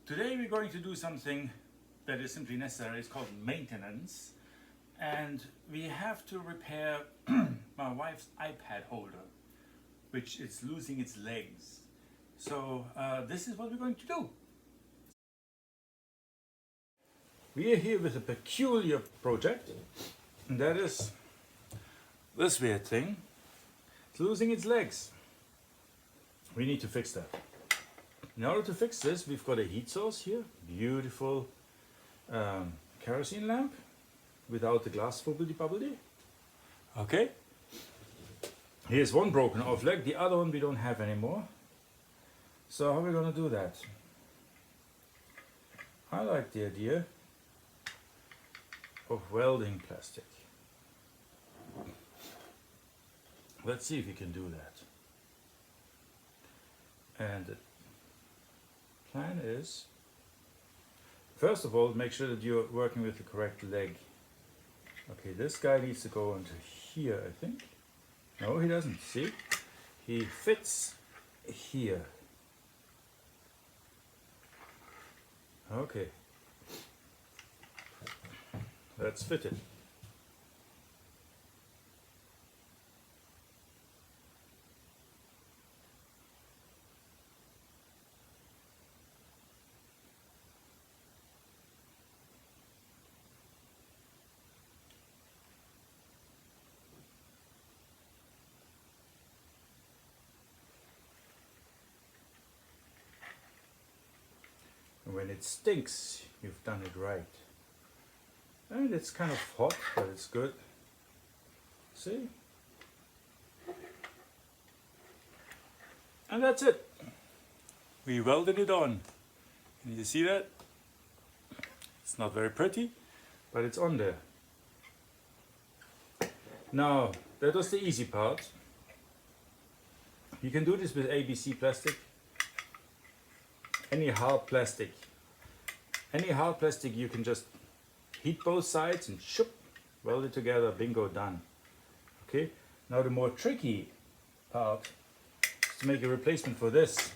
Today we're going to do something that is simply necessary. It's called maintenance, and we have to repair my wife's iPad holder, which is losing its legs. So this is what we're going to do. We are here with a peculiar project, and that is this weird thing. It's losing its legs. We need to fix that. In order to fix this, we've got a heat source here, beautiful kerosene lamp without the glass bubbledy. Okay. Here's one broken off leg, the other one we don't have anymore. So how are we going to do that? I like the idea of welding plastic. Let's see if we can do that. And the plan is, first of all, make sure that you're working with the correct leg. Okay, this guy needs to go into here, I think. No, he doesn't. See? He fits here. Okay. Let's fit it. When it stinks, you've done it right. And it's kind of hot, but it's good. See? And that's it. We welded it on. Can you see that? It's not very pretty, but it's on there. Now, that was the easy part. You can do this with ABC plastic. Any hard plastic. Any hard plastic, you can just heat both sides and shoop, weld it together, bingo, done. Okay, now the more tricky part is to make a replacement for this.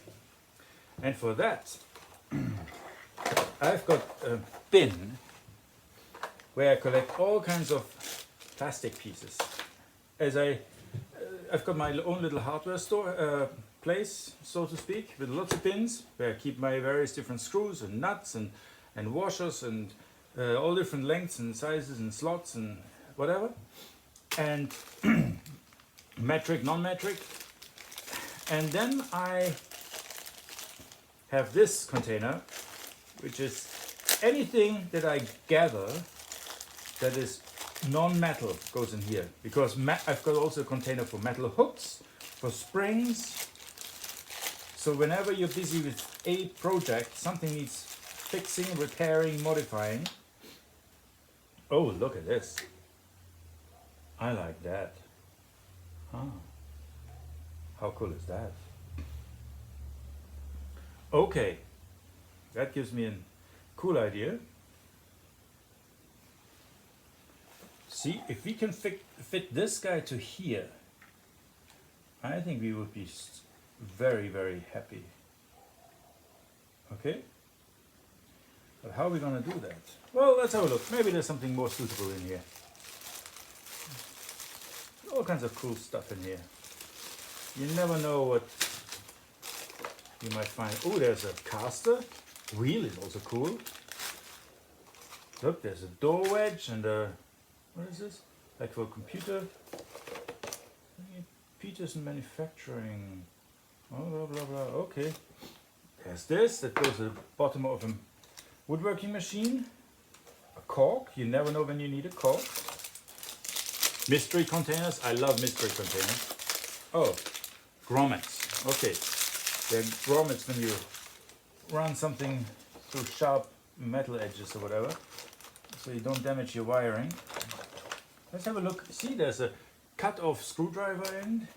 And for that, I've got a bin where I collect all kinds of plastic pieces. I've got my own little hardware store, place, so to speak, with lots of bins where I keep my various different screws and nuts and washers and all different lengths and sizes and slots and whatever, and metric, non-metric. And then I have this container, which is anything that I gather that is non-metal goes in here, because I've got also a container for metal hooks, for springs. So whenever you're busy with a project, something needs fixing, repairing, modifying. Oh, look at this. I like that. Huh. How cool is that? Okay, that gives me a cool idea. See, if we can fit this guy to here, I think we would be very, very happy. Okay? But how are we going to do that? Well, let's have a look. Maybe there's something more suitable in here. All kinds of cool stuff in here. You never know what you might find. Oh, there's a caster. Wheel is also cool. Look, there's a door wedge and a, what is this? Like for a computer. Peterson Manufacturing. Oh, blah, blah, blah. Okay. There's this that goes to the bottom of a woodworking machine. A cork. You never know when you need a cork. Mystery containers. I love mystery containers. Oh, grommets. Okay. They're grommets when you run something through sharp metal edges or whatever, so you don't damage your wiring. Let's have a look. See, there's a cut-off screwdriver end.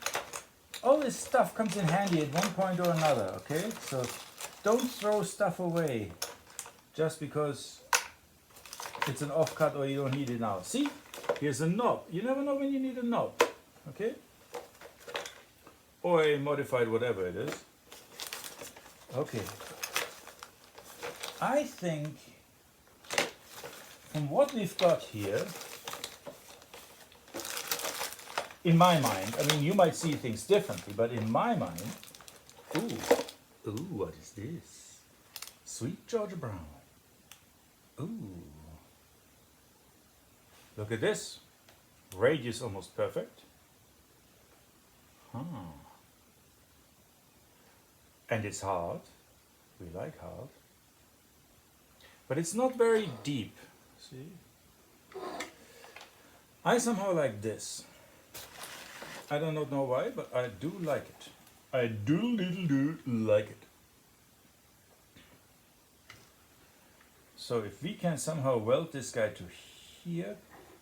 All this stuff comes in handy at one point or another, okay? So don't throw stuff away just because it's an off-cut or you don't need it now. See, here's a knob. You never know when you need a knob, okay? Or a modified whatever it is. Okay. I think from what we've got here, in my mind, I mean, you might see things differently, but in my mind, ooh, what is this? Sweet Georgia Brown. Ooh. Look at this. Radius almost perfect. Huh. And it's hard. We like hard. But it's not very deep. See? I somehow like this. I do not know why, but I do like it. I do like it. So if we can somehow weld this guy to here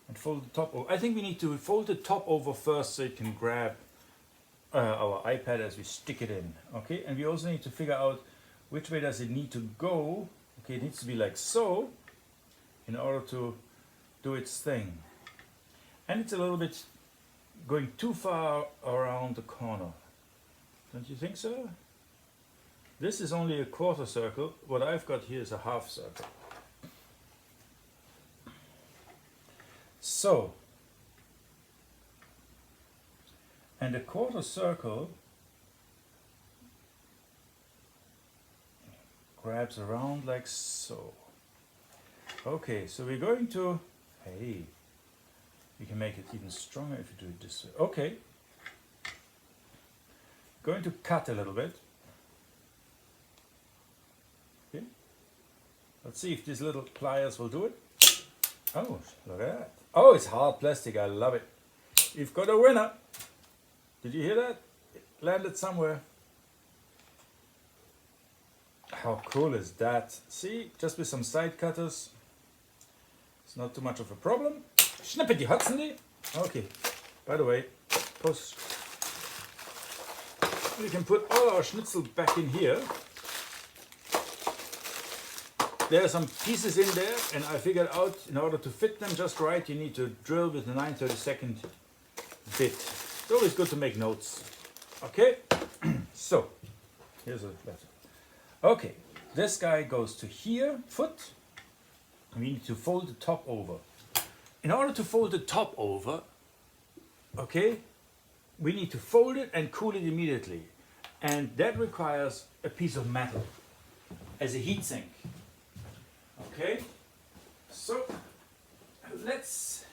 and fold the top over. I think we need to fold the top over first so it can grab our iPad as we stick it in. Okay, and we also need to figure out which way does it need to go. Okay, it needs to be like so in order to do its thing. And it's a little bit going too far around the corner. Don't you think so? This is only a quarter circle. What I've got here is a half circle. So, and a quarter circle grabs around like so. Okay, so we're going to, hey, we can make it even stronger if you do it this way. Okay, going to cut a little bit. Okay, let's see if these little pliers will do it. Oh, look at that. Oh, it's hard plastic, I love it. You've got a winner. Did you hear that? It landed somewhere. How cool is that? See, just with some side cutters, it's not too much of a problem. Schnippity Hudsondy. Okay, by the way, post. We can put all our schnitzel back in here. There are some pieces in there, and I figured out in order to fit them just right, you need to drill with the 9/32 bit. It's always good to make notes. Okay, so here's a letter. Okay, this guy goes to here, foot. We need to fold the top over. In order to fold the top over, okay, we need to fold it and cool it immediately. And that requires a piece of metal as a heat sink. Okay, so let's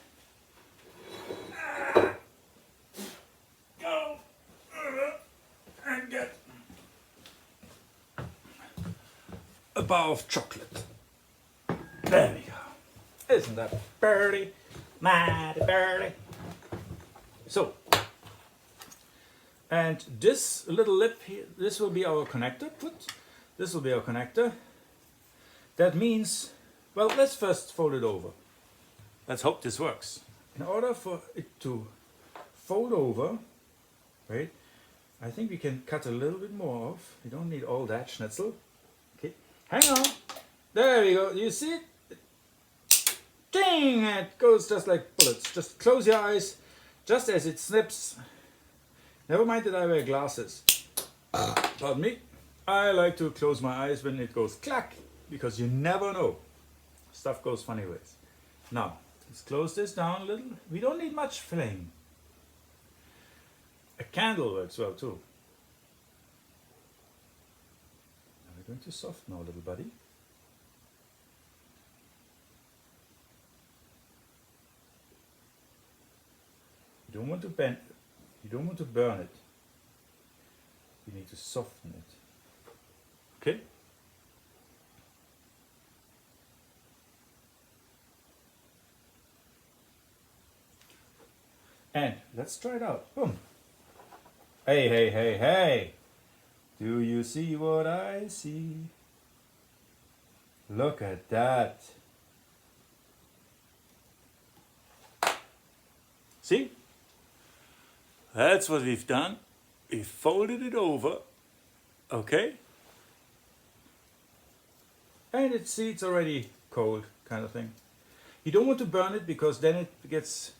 go and get a bar of chocolate. There we go. Isn't that pretty? Mighty pretty. So, and this little lip here, this will be our connector. This will be our connector. That means, well, let's first fold it over. Let's hope this works. In order for it to fold over, right, I think we can cut a little bit more off. We don't need all that schnitzel. Okay, hang on. There we go. You see it? Ding! It goes just like bullets. Just close your eyes, just as it snips. Never mind that I wear glasses. Pardon me. I like to close my eyes when it goes clack, because you never know. Stuff goes funny ways. Now, let's close this down a little. We don't need much flame. A candle works well too. Now we're going to soften our little buddy. You don't want to bend, you don't want to burn it. You need to soften it. Okay? And let's try it out. Boom. Hey, hey, hey, hey. Do you see what I see? Look at that. See? That's what we've done. We folded it over. Okay? And it's already cold, kind of thing. You don't want to burn it because then it gets...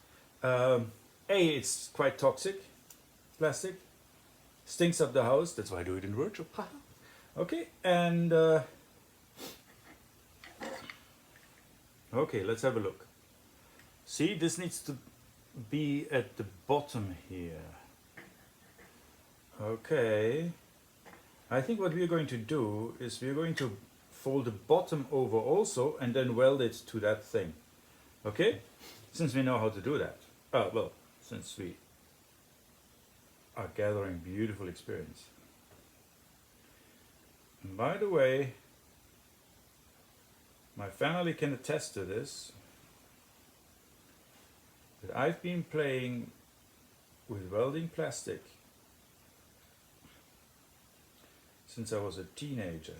it's quite toxic, plastic, stinks up the house. That's why I do it in virtual. Okay, and Okay, let's have a look. See, this needs to be at the bottom here. Okay. I think what we're going to do is we're going to fold the bottom over also and then weld it to that thing. Okay? Since we know how to do that. Well, since we are gathering beautiful experience. And by the way, my family can attest to this, that I've been playing with welding plastic since I was a teenager.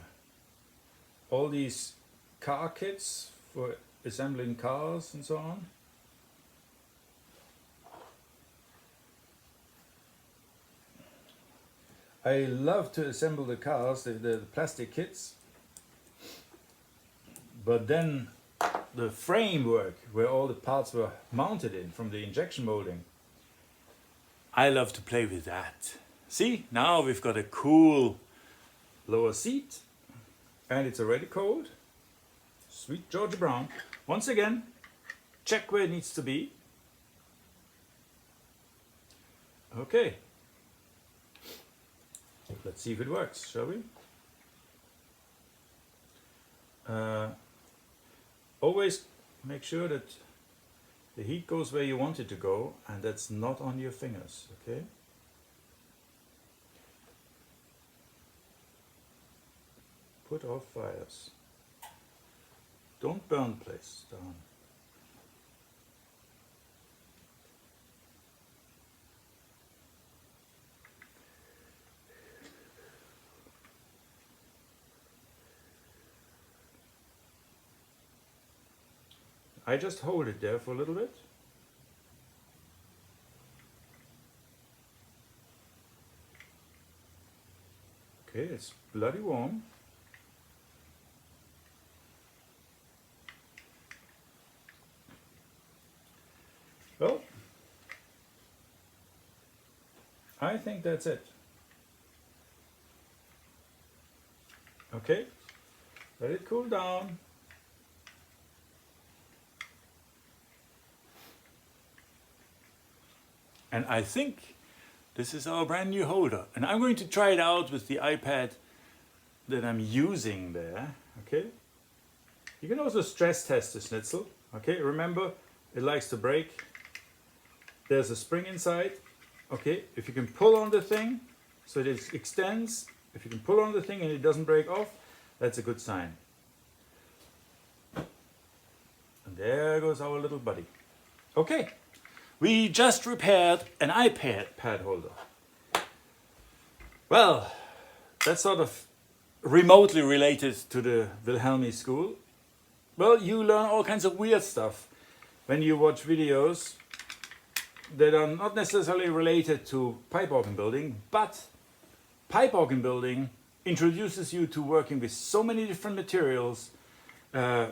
All these car kits for assembling cars and so on. I love to assemble the cars, the plastic kits, but then the framework where all the parts were mounted in from the injection molding, I love to play with that. See, now we've got a cool lower seat and it's already cold. Sweet Georgia Brown. Once again, check where it needs to be. Okay. Let's see if it works, shall we? Always make sure that the heat goes where you want it to go, and that's not on your fingers, okay? Put off fires. Don't burn place down. I just hold it there for a little bit. Okay, it's bloody warm. Well, I think that's it. Okay, let it cool down. And I think this is our brand new holder. And I'm going to try it out with the iPad that I'm using there. Okay. You can also stress test the schnitzel. Okay, remember, it likes to break. There's a spring inside. Okay, if you can pull on the thing so it extends, if you can pull on the thing and it doesn't break off, that's a good sign. And there goes our little buddy. Okay. We just repaired an iPad pad holder. Well, that's sort of remotely related to the Wilhelmi school. Well, you learn all kinds of weird stuff when you watch videos that are not necessarily related to pipe organ building, but pipe organ building introduces you to working with so many different materials,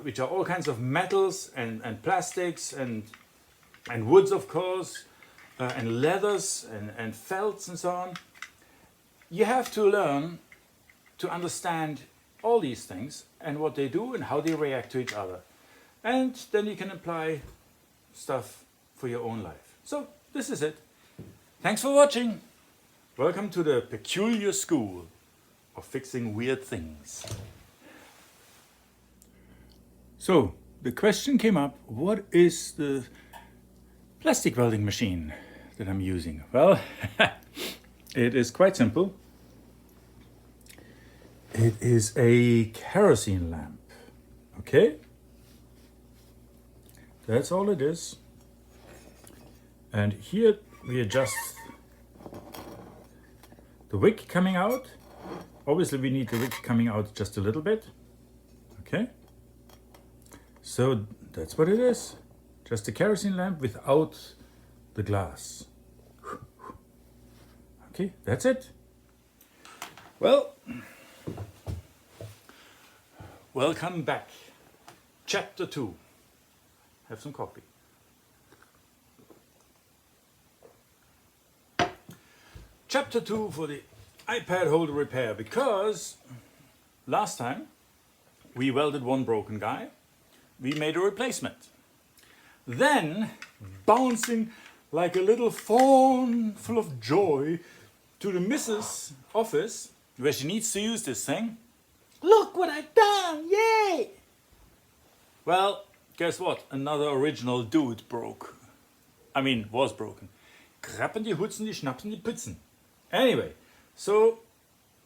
which are all kinds of metals and plastics and woods, of course, and leathers and felts and so on. You have to learn to understand all these things and what they do and how they react to each other. And then you can apply stuff for your own life. So this is it. Thanks for watching. Welcome to the peculiar school of fixing weird things. So the question came up, what is the plastic welding machine that I'm using? Well, it is quite simple. It is a kerosene lamp. Okay? That's all it is. And here we adjust the wick coming out. Obviously we need the wick coming out just a little bit. Okay? So that's what it is. Just a kerosene lamp without the glass. Okay, that's it. Well, welcome back. Chapter 2. Have some coffee. Chapter 2 for the iPad holder repair, because last time we welded one broken guy. we made a replacement. Then, bouncing like a little fawn full of joy to the missus' office, where she needs to use this thing. Look what I've done, yay! Well, guess what? Another original dude broke. I mean, was broken. Krappen die Hutzen, die Schnapsen, die Putzen. Anyway, so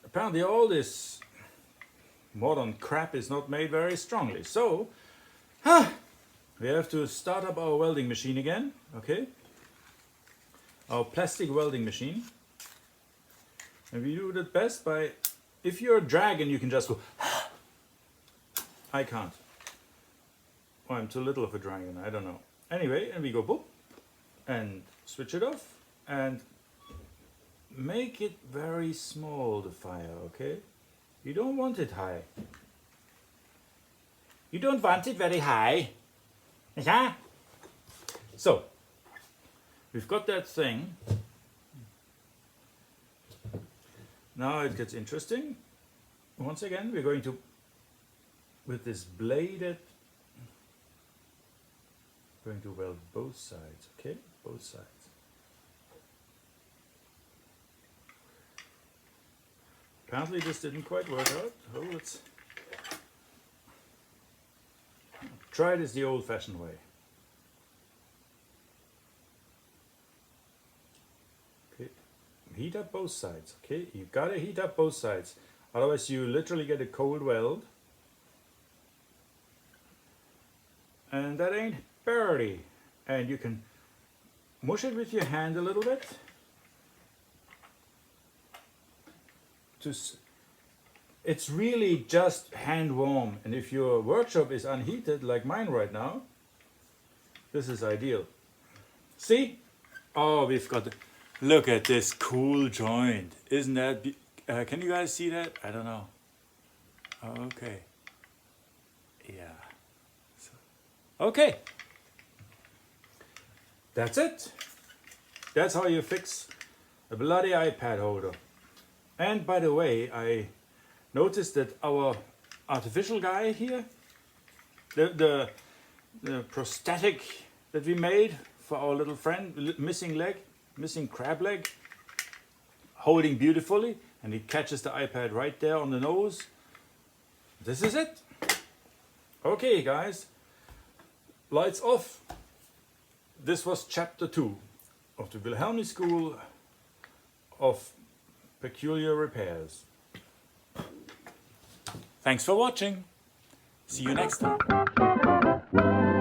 apparently all this modern crap is not made very strongly. So, we have to start up our welding machine again, okay? Our plastic welding machine. And we do that best by, if you're a dragon, you can just go, I can't. Oh, I'm too little of a dragon, I don't know. Anyway, and we go boop, and switch it off, and make it very small, the fire, okay? You don't want it high. You don't want it very high. Yeah? So, we've got that thing. Now it gets interesting. Once again, we're going to, with this bladed, going to weld both sides, okay? Both sides. Apparently this didn't quite work out. Oh, let's try this the old-fashioned way. Okay, heat up both sides, okay? You gotta heat up both sides, otherwise you literally get a cold weld. And that ain't pretty. And you can mush it with your hand a little bit. It's really just hand warm, and if your workshop is unheated like mine right now, this is ideal. See? Oh, we've got, look at this cool joint. Isn't that, can you guys see that? I don't know. Okay. Yeah. So, okay. That's it. That's how you fix a bloody iPad holder. And by the way, I noticed that our artificial guy here, the prosthetic that we made for our little friend, missing leg, missing crab leg, holding beautifully, and he catches the iPad right there on the nose. This is it. Okay, guys, lights off. This was chapter 2 of the Wilhelmi School of Peculiar Repairs. Thanks for watching. See you next time.